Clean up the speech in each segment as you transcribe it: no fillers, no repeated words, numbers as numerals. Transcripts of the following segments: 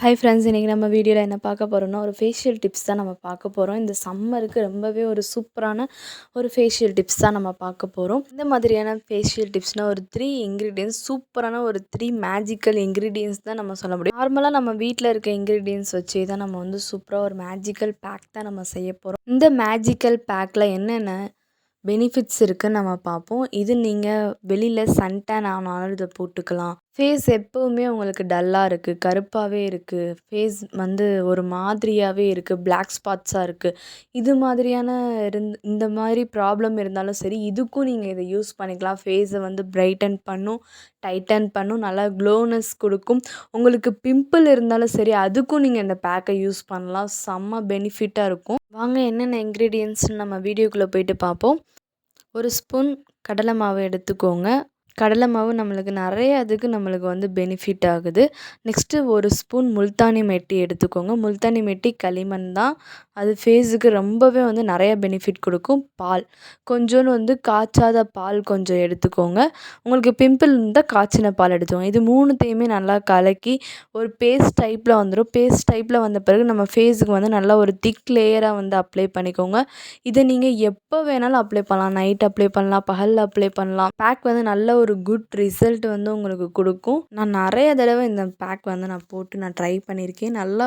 Hi friends, இன்றைக்கி நம்ம வீடியோவில் என்ன பார்க்க போகிறோம்னா ஒரு ஃபேஷியல் டிப்ஸ் தான் நம்ம பார்க்க போகிறோம். இந்த சம்மருக்கு ரொம்பவே ஒரு சூப்பரான ஒரு ஃபேஷியல் டிப்ஸ் தான் நம்ம பார்க்க போகிறோம். இந்த மாதிரியான ஃபேஷியல் டிப்ஸ்னால் ஒரு 3 இன்க்ரீடியன்ஸ், சூப்பரான ஒரு 3 மேஜிக்கல் இன்க்ரீடியன்ஸ் தான் நம்ம சொல்ல முடியும். நார்மலாக நம்ம வீட்டில் இருக்க இன்க்ரீடியன்ஸ் வச்சு தான் நம்ம வந்து சூப்பராக ஒரு மேஜிக்கல் பேக் தான் நம்ம செய்ய போகிறோம். இந்த மேஜிக்கல் பேக்கில் என்னென்ன பெனிஃபிட்ஸ் இருக்குன்னு நம்ம பார்ப்போம். இது நீங்கள் வெளியில் சன்டேன் ஆனாலும் இதை போட்டுக்கலாம். ஃபேஸ் எப்போவுமே உங்களுக்கு டல்லாக இருக்குது, கருப்பாகவே இருக்குது, ஃபேஸ் வந்து ஒரு மாதிரியாகவே இருக்குது, பிளாக் ஸ்பாட்ஸாக இருக்குது, இது மாதிரியான இந்த மாதிரி ப்ராப்ளம் இருந்தாலும் சரி, இதுக்கும் நீங்கள் இதை யூஸ் பண்ணிக்கலாம். ஃபேஸை வந்து பிரைட்டன் பண்ணும், டைட்டன் பண்ணும், நல்லா க்ளோனஸ் கொடுக்கும். உங்களுக்கு பிம்பிள் இருந்தாலும் சரி, அதுக்கும் நீங்கள் இந்த பேக்கை யூஸ் பண்ணலாம். செம்ம பெனிஃபிட்டாக இருக்கும். வாங்க என்னென்ன இன்க்ரீடியன்ட்ஸ்னு நம்ம வீடியோக்குள்ளே போயிட்டு பார்ப்போம். ஒரு ஸ்பூன் கடலை மாவு எடுத்துக்கோங்க. கடலை மாவு நம்மளுக்கு நம்மளுக்கு வந்து பெனிஃபிட் ஆகுது. நெக்ஸ்ட்டு ஒரு ஸ்பூன் முல்தானி மெட்டி எடுத்துக்கோங்க. முல்தானி மெட்டி களிமண் தான், அது ஃபேஸுக்கு ரொம்பவே வந்து நிறைய பெனிஃபிட் கொடுக்கும். பால் கொஞ்சோன்னு வந்து காய்ச்சாத பால் கொஞ்சம் எடுத்துக்கோங்க. உங்களுக்கு பிம்பிள் இருந்தால் காய்ச்சின பால் எடுத்துக்கோங்க. இது மூணுத்தையுமே நல்லா கலக்கி ஒரு பேஸ்ட் டைப்பில் வந்துடும். பேஸ்ட் டைப்பில் வந்த பிறகு நம்ம ஃபேஸுக்கு வந்து நல்லா ஒரு திக் லேயராக வந்து அப்ளை பண்ணிக்கோங்க. இதை நீங்கள் எப்போ வேணாலும் அப்ளை பண்ணலாம். நைட் அப்ளை பண்ணலாம், பகலில் அப்ளை பண்ணலாம். பேக் வந்து நல்ல ஒரு குட் ரிசல்ட் வந்து உங்களுக்கு கொடுக்கும். நான் நிறைய தடவை இந்த பேக் வந்து நான் போட்டு ட்ரை பண்ணியிருக்கேன். நல்லா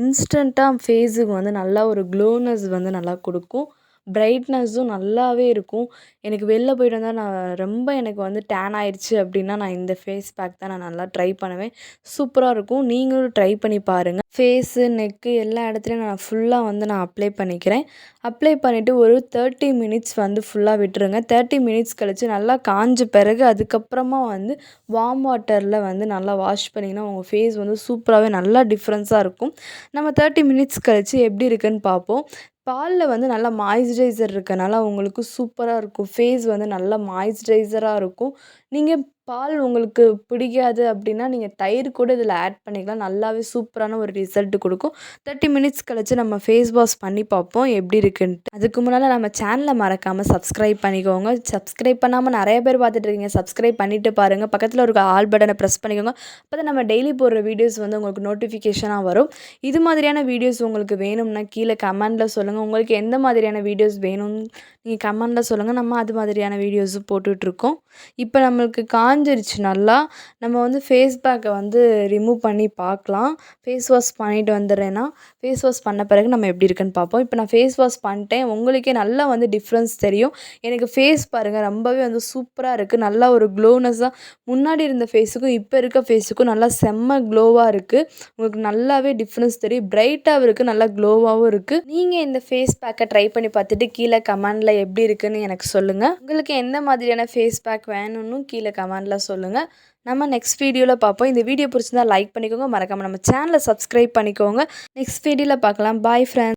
இன்ஸ்டண்ட்டாக ஃபேஸுக்கு வந்து நல்லா ஒரு க்ளோனஸ் வந்து நல்லா கொடுக்கும். பிரைட்னஸும் நல்லாவே இருக்கும். எனக்கு வெளில போய்ட்டு வந்தால் எனக்கு வந்து டேன் ஆயிடுச்சு அப்படின்னா நான் இந்த ஃபேஸ் பேக் தான் நான் நல்லா ட்ரை பண்ணுவேன். சூப்பராக இருக்கும். நீங்களும் ட்ரை பண்ணி பாருங்கள். ஃபேஸு, நெக்கு எல்லா இடத்துலையும் நான் ஃபுல்லாக வந்து நான் அப்ளை பண்ணிக்கிறேன். அப்ளை பண்ணிவிட்டு ஒரு 30 மினிட்ஸ் வந்து ஃபுல்லாக விட்டுருங்க. 30 மினிட்ஸ் கழித்து நல்லா காஞ்ச பிறகு அதுக்கப்புறமா வந்து வார்ம் வாட்டரில் வந்து நல்லா வாஷ் பண்ணிங்கன்னா உங்கள் ஃபேஸ் வந்து சூப்பராகவே நல்லா டிஃப்ரென்ஸாக இருக்கும். நம்ம 30 மினிட்ஸ் கழித்து எப்படி இருக்குன்னு பார்ப்போம். பாலில் வந்து நல்லா மாய்ஸ்சரைசர் இருக்கனால உங்களுக்கு சூப்பராக இருக்கும். ஃபேஸ் வந்து நல்லா மாய்ஸ்சரைசராக இருக்கும். நீங்கள் பால் உங்களுக்கு பிடிக்காது அப்படின்னா நீங்கள் தயிர் கூட இதில் ஆட் பண்ணிக்கலாம். நல்லாவே சூப்பரான ஒரு ரிசல்ட் கொடுக்கும். 30 மினிட்ஸ் கழிச்சு நம்ம ஃபேஸ் வாஷ் பண்ணி பார்ப்போம் எப்படி இருக்குன்ட்டு. அதுக்கு முன்னால் நம்ம சேனலை மறக்காமல் சப்ஸ்கிரைப் பண்ணிக்கோங்க. சப்ஸ்கிரைப் பண்ணாமல் நிறைய பேர் பார்த்துட்டு இருக்கீங்க. சப்ஸ்கிரைப் பண்ணிவிட்டு பாருங்கள். பக்கத்தில் ஒரு ஆல் பட்டனை ப்ரெஸ் பண்ணிக்கோங்க. அப்போ தான் நம்ம டெய்லி போடுற வீடியோஸ் வந்து உங்களுக்கு நோட்டிஃபிகேஷனாக வரும். இது மாதிரியான வீடியோஸ் உங்களுக்கு வேணும்னா கீழே கமெண்டில் சொல்லுங்கள். உங்களுக்கு எந்த மாதிரியான வீடியோஸ் வேணும்னு நீங்கள் கமெண்டில் சொல்லுங்கள். நம்ம அது மாதிரியான வீடியோஸும் போட்டுட்ருக்கோம். இப்போ நம்மளுக்கு காஞ்சிருச்சு நல்லா. நம்ம வந்து ஃபேஸ் பேக்கை வந்து ரிமூவ் பண்ணி பார்க்கலாம். ஃபேஸ் வாஷ் பண்ணிட்டு வந்துடுறேன்னா ஃபேஸ் வாஷ் பண்ண பிறகு நம்ம எப்படி இருக்குன்னு பார்ப்போம். இப்போ நான் ஃபேஸ் வாஷ் பண்ணிட்டேன். உங்களுக்கே நல்லா வந்து டிஃப்ரென்ஸ் தெரியும். எனக்கு ஃபேஸ் பாருங்கள் ரொம்பவே வந்து சூப்பராக இருக்குது. நல்லா ஒரு க்ளோனஸாக முன்னாடி இருந்த ஃபேஸுக்கும் இப்போ இருக்க ஃபேஸுக்கும் நல்லா செம்ம க்ளோவாக இருக்குது. உங்களுக்கு நல்லாவே டிஃப்ரென்ஸ் தெரியும். பிரைட்டாகவும் இருக்குது, நல்லா க்ளோவாகவும் இருக்குது. நீங்கள் இந்த ஃபேஸ் பேக்கை ட்ரை பண்ணி பார்த்துட்டு கீழே கமெண்டில் எப்படி இருக்குன்னு எனக்கு சொல்லுங்கள். உங்களுக்கு எந்த மாதிரியான ஃபேஸ் பேக் வேணும்னு கீழே கமெண்டில் சொல்லுங்கள். நம்ம நெக்ஸ்ட் வீடியோவில் பார்ப்போம். இந்த வீடியோ பிடிச்சிருந்தா லைக் பண்ணிக்கோங்க. மறக்காமல் நம்ம சேனலை சப்ஸ்கிரைப் பண்ணிக்கோங்க. நெக்ஸ்ட் வீடியோவில் பார்க்கலாம். Bye friends.